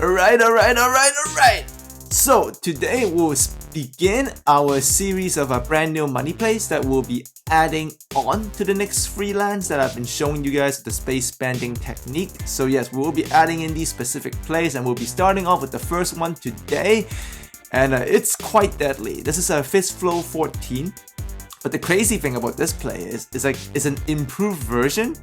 Alright. So today we'll begin our series of a brand new money plays that we'll be adding on to the next freelance that I've been showing you guys, the space spending technique. So yes, we'll be adding in these specific plays and we'll be starting off with the first one today. And it's quite deadly. This is a Fist Flow 14. But the crazy thing about this play is it's an improved version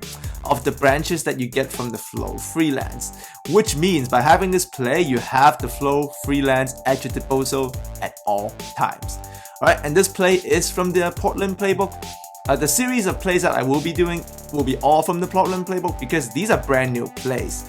of the branches that you get from the Flow freelance, which means by having this play, you have the Flow freelance at your disposal at all times. Alright, and this play is from the Portland playbook. The series of plays that I will be doing will be all from the Portland playbook because these are brand new plays.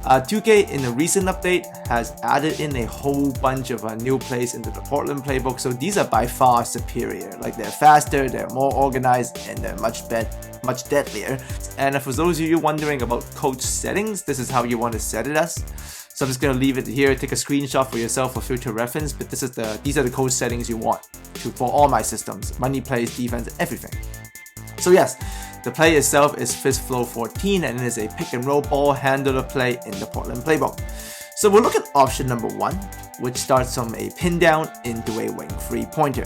2K in a recent update has added in a whole bunch of new plays into the Portland playbook, so these are by far superior. Like, they're faster, they're more organized, and they're much deadlier. And for those of you wondering about coach settings, this is how you want to set it as. So I'm just gonna leave it here, take a screenshot for yourself for future reference, but these are the coach settings you want for all my systems: money plays, defense, everything. So yes, the play itself is Fist Flow 14 and it is a pick and roll ball handler play in the Portland playbook. So we'll look at option number 1, which starts from a pin down into a wing 3-pointer.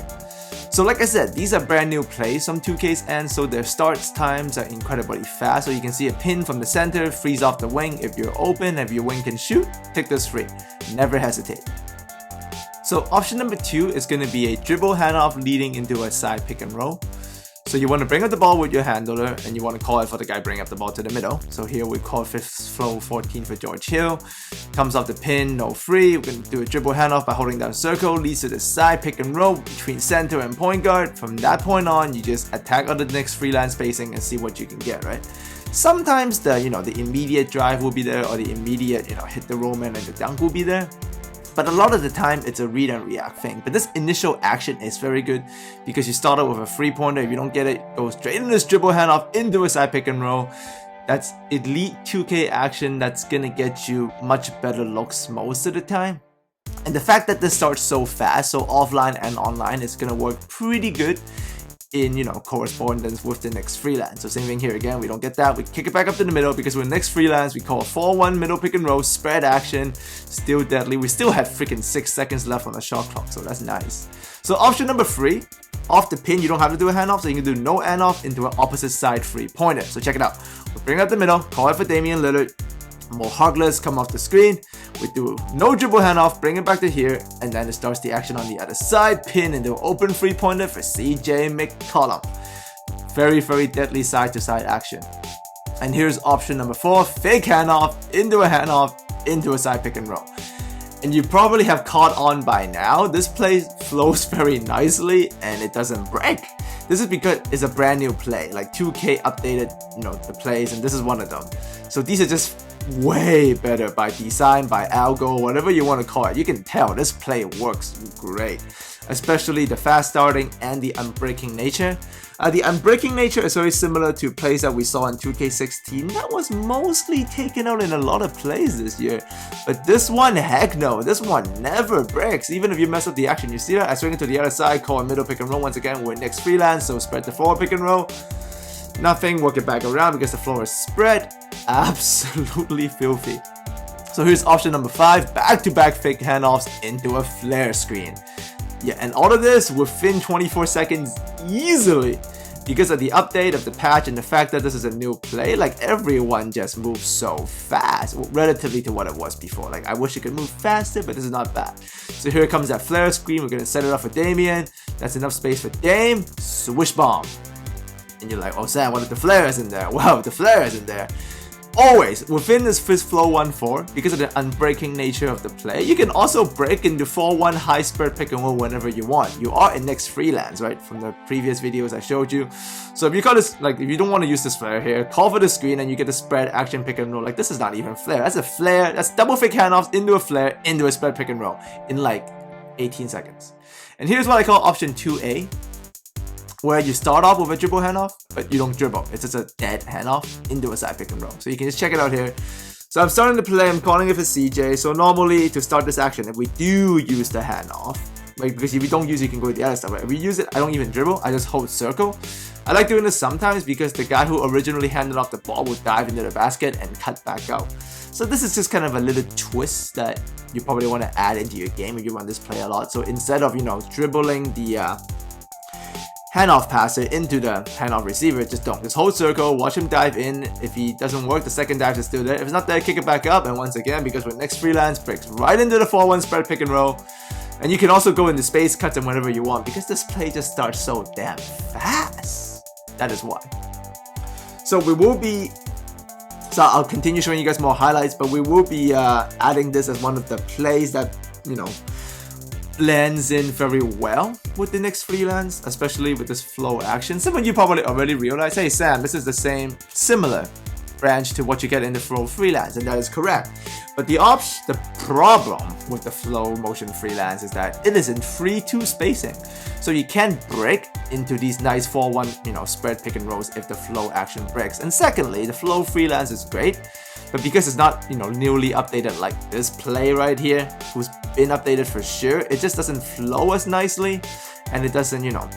So like I said, these are brand new plays from 2K's end, so their start times are incredibly fast. So you can see a pin from the center, freeze off the wing. If you're open, if your wing can shoot, take this free. Never hesitate. So option number 2 is going to be a dribble handoff leading into a side pick and roll. So you want to bring up the ball with your handler and you want to call it for the guy bring up the ball to the middle. So here we call Fist Flow 14 for George Hill. Comes off the pin, no free. We're going to do a dribble handoff by holding down circle. Leads to the side pick and roll between center and point guard. From that point on, you just attack on the next freelance spacing and see what you can get, right? Sometimes the immediate drive will be there, or the immediate hit the roll man and the dunk will be there. But a lot of the time, it's a read and react thing. But this initial action is very good because you start out with a 3-pointer. If you don't get it, go straight into this dribble handoff into a side pick and roll. That's elite 2K action that's gonna get you much better looks most of the time. And the fact that this starts so fast, so offline and online, is gonna work pretty good in correspondence with the next freelance. So same thing here again, we don't get that, we kick it back up to the middle because with next freelance we call 4-1 middle pick and roll, spread action, still deadly. We still have freaking 6 seconds left on the shot clock, so that's nice. So option number 3, off the pin, you don't have to do a handoff, so you can do no handoff into an opposite side 3-pointer. So check it out, we bring up the middle, call it for Damian Lillard, more Hugless come off the screen, we do no dribble handoff, bring it back to here, and then it starts the action on the other side, pin into an open 3-pointer for CJ McCollum. Very, very deadly side to side action. And here's option number 4, fake handoff into a side pick and roll. And you probably have caught on by now, this play flows very nicely and it doesn't break. This is because it's a brand new play, like 2K updated the plays, and this is one of them. So these are just way better by design, by algo, whatever you want to call it. You can tell this play works great, especially the fast starting and the unbreaking nature. The unbreaking nature is very similar to plays that we saw in 2K16 that was mostly taken out in a lot of plays this year. But this one, heck no, this one never breaks. Even if you mess up the action, you see that? I swing it to the other side, call a middle pick and roll once again with next freelance, so spread the forward pick and roll. Nothing, work it back around because the floor is spread. Absolutely filthy. So here's option number 5, back-to-back fake handoffs into a flare screen. Yeah, and all of this within 24 seconds easily because of the update of the patch and the fact that this is a new play. Like, everyone just moves so fast relatively to what it was before. Like, I wish it could move faster, but this is not bad. So here comes that flare screen. We're gonna set it up for Damian. That's enough space for Dame. Swish bomb. And you're like, oh Sam, what if the flare is in there? Wow, the flare is in there. Always within this Fist Flow 1-4, because of the unbreaking nature of the play, you can also break into 4-1 high spread pick and roll whenever you want. You are in next freelance, right? From the previous videos I showed you. So if you call this, like, if you don't want to use this flare here, call for the screen and you get the spread action pick and roll. Like, this is not even flare. That's a flare. That's double fake handoffs into a flare into a spread pick and roll in like 18 seconds. And here's what I call option 2A. Where you start off with a dribble handoff, but you don't dribble. It's just a dead handoff into a side pick and roll. So you can just check it out here. So I'm starting to play, I'm calling it for CJ. So normally to start this action, if we do use the handoff, like, because if you don't use it, you can go with the other stuff. If we use it, I don't even dribble, I just hold circle. I like doing this sometimes because the guy who originally handed off the ball will dive into the basket and cut back out. So this is just kind of a little twist that you probably want to add into your game if you run this play a lot. So instead of, you know, dribbling the handoff passer into the handoff receiver, just don't. Just hold circle, watch him dive in. If he doesn't work, the second dive is still there. If it's not there, kick it back up. And once again, because with next freelance, breaks right into the 4-1 spread pick and roll. And you can also go into space cuts and whenever you want, because this play just starts so damn fast. That is why. So we will be, so I'll continue showing you guys more highlights, but we will be adding this as one of the plays that, you know, blends in very well with the next freelance, especially with this flow action. Some of you probably already realize, hey Sam, this is the same, similar branch to what you get in the flow freelance, and that is correct. But the problem with the flow motion freelance is that it is in 3-2 spacing. So you can't break into these nice 4-1, you know, spread pick and rolls if the flow action breaks. And secondly, the flow freelance is great, but because it's not, you know, newly updated like this play right here, who's been updated for sure, it just doesn't flow as nicely, and it doesn't, you know,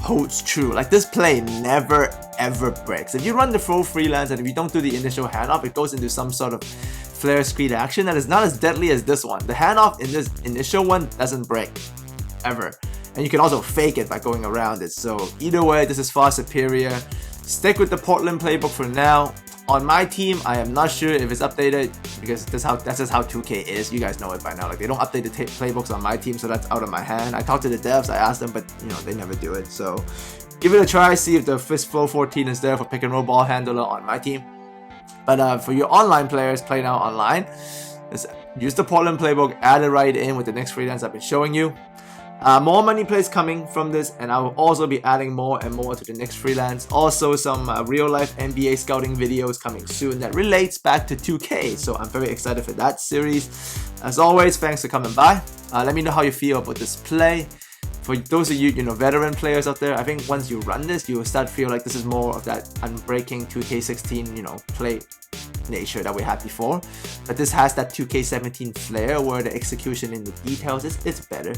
holds true. Like this play never ever breaks. If you run the flow freelance and if you don't do the initial handoff, it goes into some sort of flare screen action that is not as deadly as this one. The handoff in this initial one doesn't break ever, and you can also fake it by going around it. So either way, this is far superior. Stick with the Portland playbook for now. On my team, I am not sure if it's updated because that's just how 2K is. You guys know it by now. Like they don't update the playbooks on my team, so that's out of my hand. I talked to the devs, I asked them, but you know they never do it. So give it a try. See if the Fist Flow 14 is there for pick and roll ball handler on my team. But for your online players, play now online. Just use the Portland playbook, add it right in with the next freelance I've been showing you. More money plays coming from this, and I will also be adding more and more to the next freelance. Also some real-life NBA scouting videos coming soon that relates back to 2K, so I'm very excited for that series. As always, thanks for coming by. Let me know how you feel about this play. For those of you, you know, veteran players out there, I think once you run this, you will start to feel like this is more of that unbreaking 2K16, you know, play nature that we had before. But this has that 2K17 flair where the execution in the details it's better.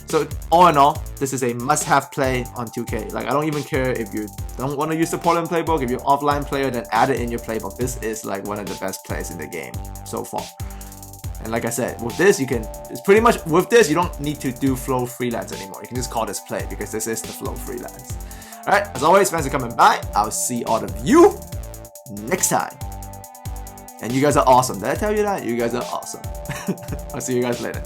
So all in all, this is a must-have play on 2K. Like I don't even care if you don't want to use the Portland playbook. If you're an offline player, then add it in your playbook. This is like one of the best plays in the game so far. And like I said, with this, you can, it's pretty much, with this, you don't need to do flow freelance anymore. You can just call this play because this is the flow freelance. Alright, as always, thanks for coming by. I'll see all of you next time. And you guys are awesome. Did I tell you that? You guys are awesome. I'll see you guys later.